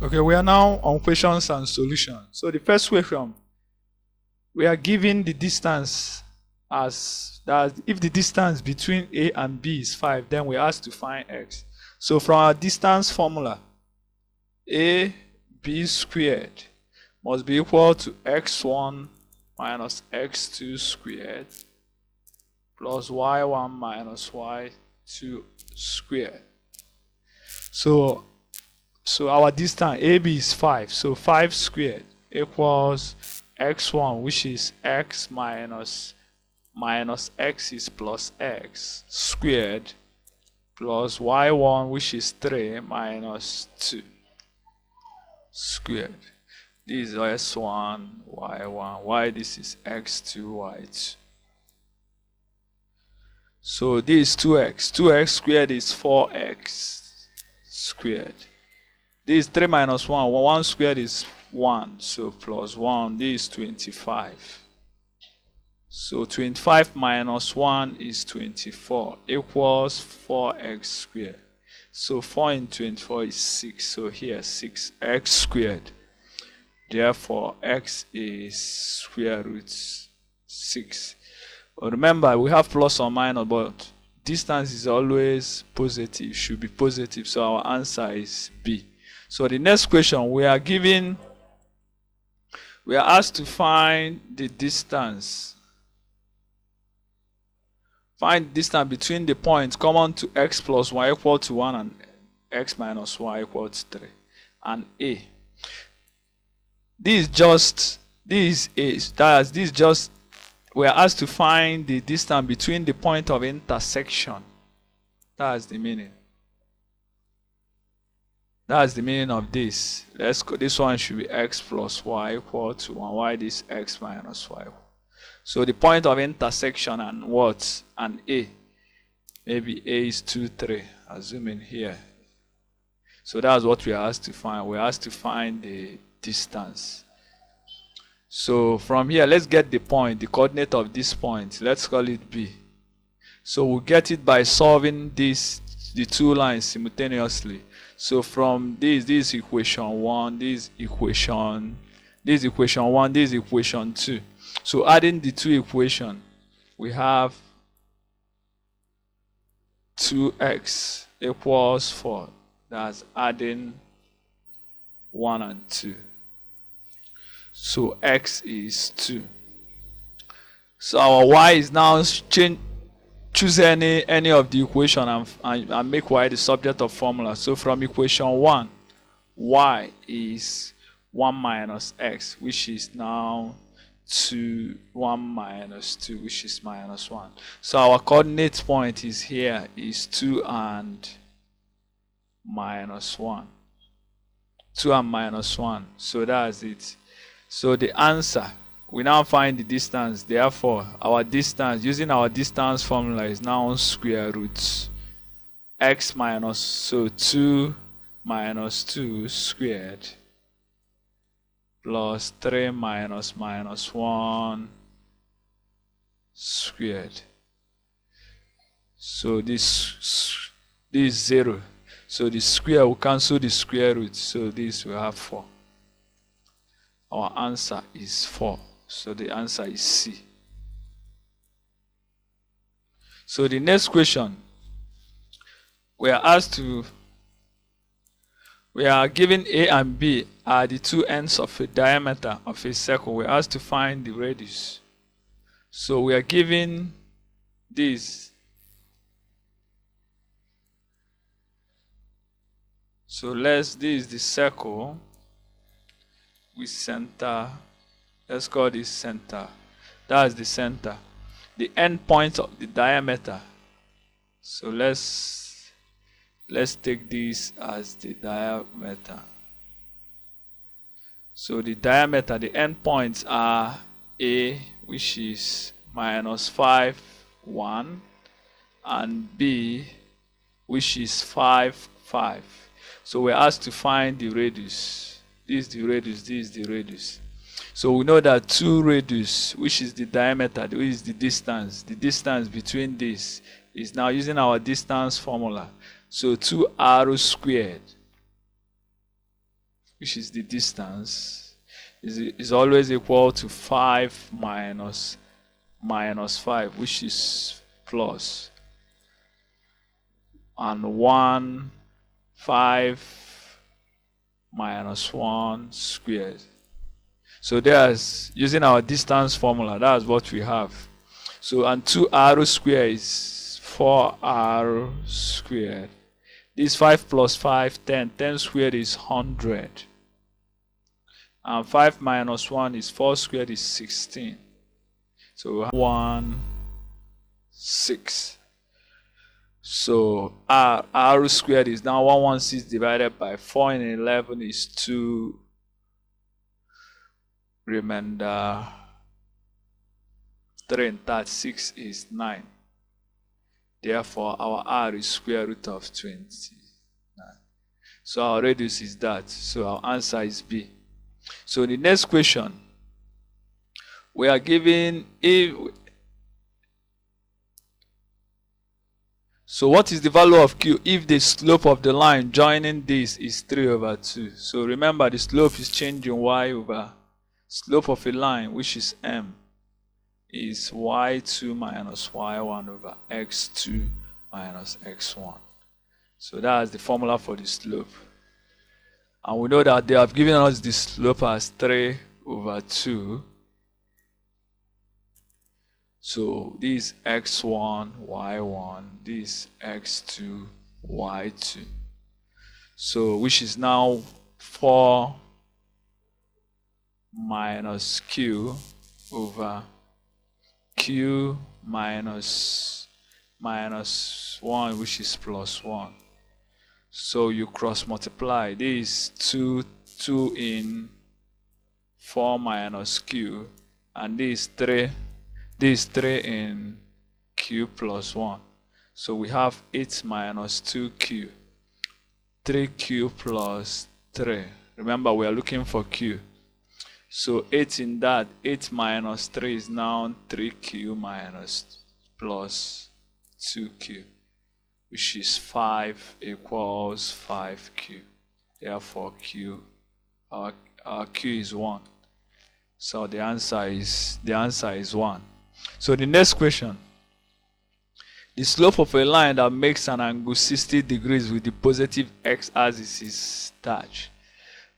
Okay, we are now on questions and solutions. So the first question, we are given the distance as that. If the distance between A and B is 5, then we ask to find x. So from our distance formula, AB squared must be equal to x1 minus x2 squared plus y1 minus y2 squared. So our distance AB is 5. So 5 squared equals x1, which is x minus x is plus x squared plus y1, which is 3 minus 2 squared. This is s1, y1, y this is x2, y2. So this is 2x. 2x squared is 4x squared. This is 3 minus 1. 1 squared is 1. So plus 1. This is 25. So 25 minus 1 is 24 equals 4x squared. So 4 in 24 is 6. So here 6x squared. Therefore x is square root 6. But remember, we have plus or minus, but distance is always positive, should be positive. So our answer is B. So the next question, we are asked to find the distance. Find the distance between the points common to x plus y equal to 1 and x minus y equal to 3 and A. We are asked to find the distance between the point of intersection. That's the meaning. That's the meaning of this. Let's go. This one should be x plus y equal to 1. Y this x minus y. So the point of intersection and what? And A. Maybe A is 2, 3. Assuming here. So that's what we are asked to find. We're asked to find the distance. So from here, let's get the point, the coordinate of this point. Let's call it B. So we'll get it by solving the two lines simultaneously. So from this equation 1, this equation 1, this equation 2. So adding the two equations, we have 2x equals 4. That's adding 1 and 2. So x is 2. So our y is now choose any of the equation and make y the subject of formula. So from equation 1, y is 1 minus x, which is now 1 minus 2, which is minus 1. So our coordinate point is here is 2 and minus 1. 2 and minus 1. So that's it. So the answer, we now find the distance. Therefore, our distance, using our distance formula, is now square root x minus, so 2 minus 2 squared plus 3 minus 1 squared. So this is 0. So the square will cancel the square root. So this will have 4. Our answer is 4. So the answer is C. So the next question, we are given A and B are the two ends of a diameter of a circle. We are asked to find the radius. So we are given this. So this is the circle with center. Let's call this center. That's the center. The end point of the diameter. So let's take this as the diameter. So the diameter, the end points are A, which is minus 5, 1, and B, which is 5, 5. So we're asked to find the radius. This is the radius, this is the radius. So we know that 2 radius, which is the diameter, which is the distance between this is now using our distance formula. So 2r squared which is the distance, is always equal to 5 minus 5, which is plus, and 1, 5 minus 1 squared. So there's, using our distance formula, that's what we have. So, and 2r squared is 4r squared. This 5 plus 5, 10. 10 squared is 100. And 5 minus 1 is 4 squared is 16. So we have 1, 6. So r squared is now 116 divided by 4 and 11 is 2. Remainder 3 and 36 is 9. Therefore, our r is square root of 29. So our radius is that. So our answer is B. So the next question, we are given so what is the value of Q if the slope of the line joining this is 3 over 2? So remember, the slope is changing y over slope of a line, which is m, is y2 minus y1 over x2 minus x1. So that's the formula for the slope. And we know that they have given us the slope as 3 over 2. So this x1, y1, this x2, y2. So which is now 4 minus q over q minus 1, which is plus 1. So you cross multiply. This 2 in 4 minus q, and this 3 in q plus 1. So we have 8 minus 2q, 3q plus 3. Remember, we are looking for q. So 8 in that, 8 minus 3 is now 3q minus plus 2q, which is 5 equals 5q. Therefore, our q is 1. So the answer is 1. So the next question, the slope of a line that makes an angle 60 degrees with the positive x-axis is such.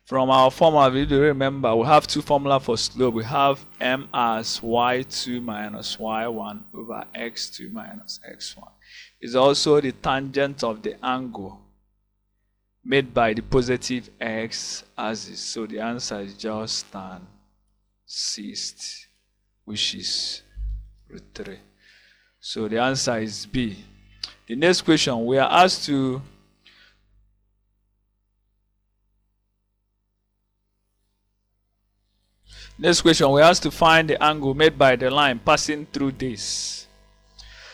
From our formula, we do remember we have two formulas for slope. We have m as y2 minus y1 over x2 minus x1. It's also the tangent of the angle made by the positive x-axis. So the answer is just tan 60, which is root 3. So the answer is B. The next question, we are asked to find the angle made by the line passing through this.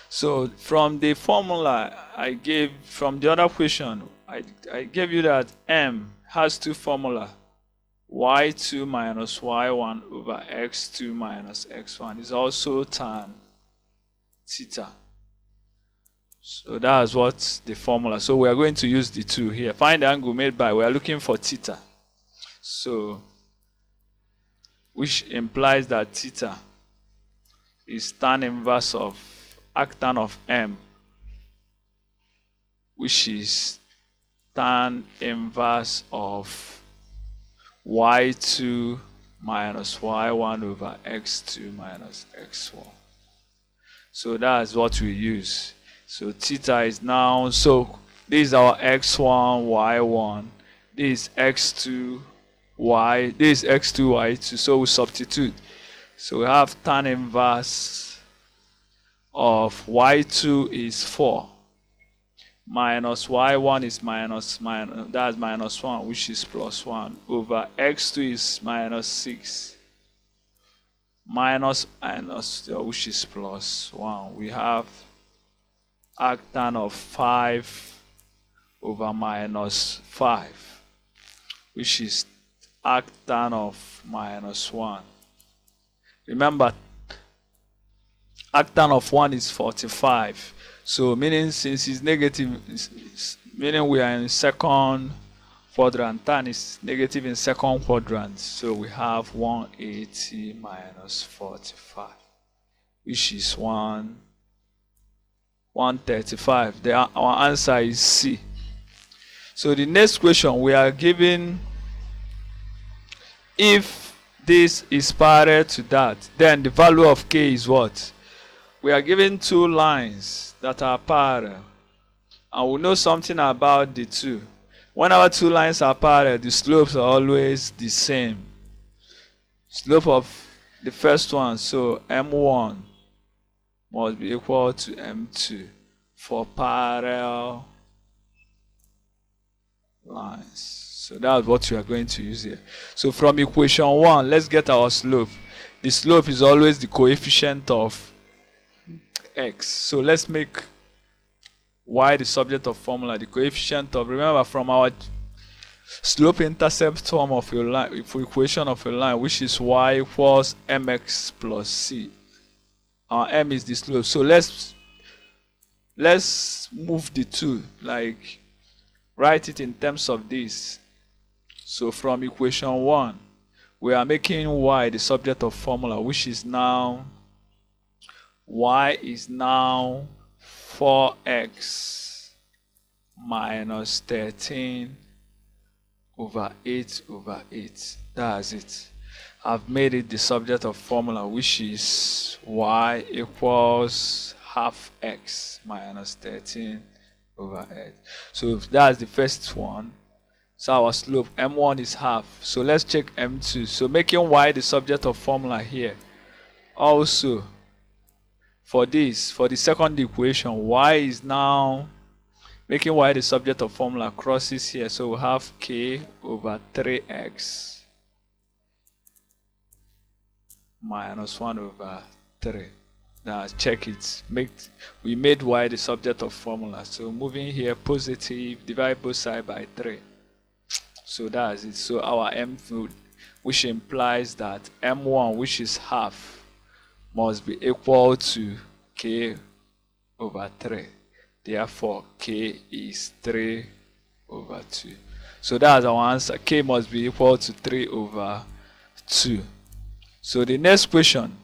So from the formula I gave, from the other question, I gave you that m has two formula, y2 minus y1 over x2 minus x1 is also tan theta. So that's what the formula. So we are going to use the 2 here. Find the angle made by, we are looking for theta. So, which implies that theta is tan inverse of arctan of m, which is tan inverse of y2 minus y1 over x2 minus x1. So that's what we use. So theta is now, so this is our x1, y1, this is x2, y, this is x2, y2. So we substitute. So we have tan inverse of y2 is 4 minus y1 is minus, that's minus 1, which is plus 1, over x2 is minus 6 minus, which is plus 1. We have arctan of 5 over minus 5, which is arctan of minus 1. Remember, arctan of 1 is 45. So meaning, since it's negative, meaning we are in second quadrant, tan is negative in second quadrant, so we have 180 minus 45, which is 135. Our answer is C. So the next question, we are given if this is parallel to that, then the value of k is what? We are given two lines that are parallel, and we know something about the two. When our two lines are parallel, the slopes are always the same. Slope of the first one, so m1 must be equal to m2 for parallel lines. So that's what we are going to use here. So from equation 1, let's get our slope. The slope is always the coefficient of x. So let's make y the subject of formula. The coefficient of, remember from our slope intercept form of a line, for equation of a line, which is y equals mx plus c. Our m is the slope. So let's move the two, like write it in terms of this. So from equation 1, we are making y the subject of formula, which is now y is now 4x minus 13 over 8 over 8. That's it. I've made it the subject of formula, which is y equals half x minus 13 over 8. So that's the first one. So our slope m1 is half. So let's check m2. So making y the subject of formula here. Also, for this, for the second equation, y is now making y the subject of formula crosses here. So we have k over 3x minus 1 over 3. Now check it. We made y the subject of formula. So moving here, positive, divide both sides by 3. So that's it. So our m, which implies that m1, which is half, must be equal to k over 3. Therefore, k is 3 over 2. So that's our answer. K must be equal to 3 over 2. So the next question,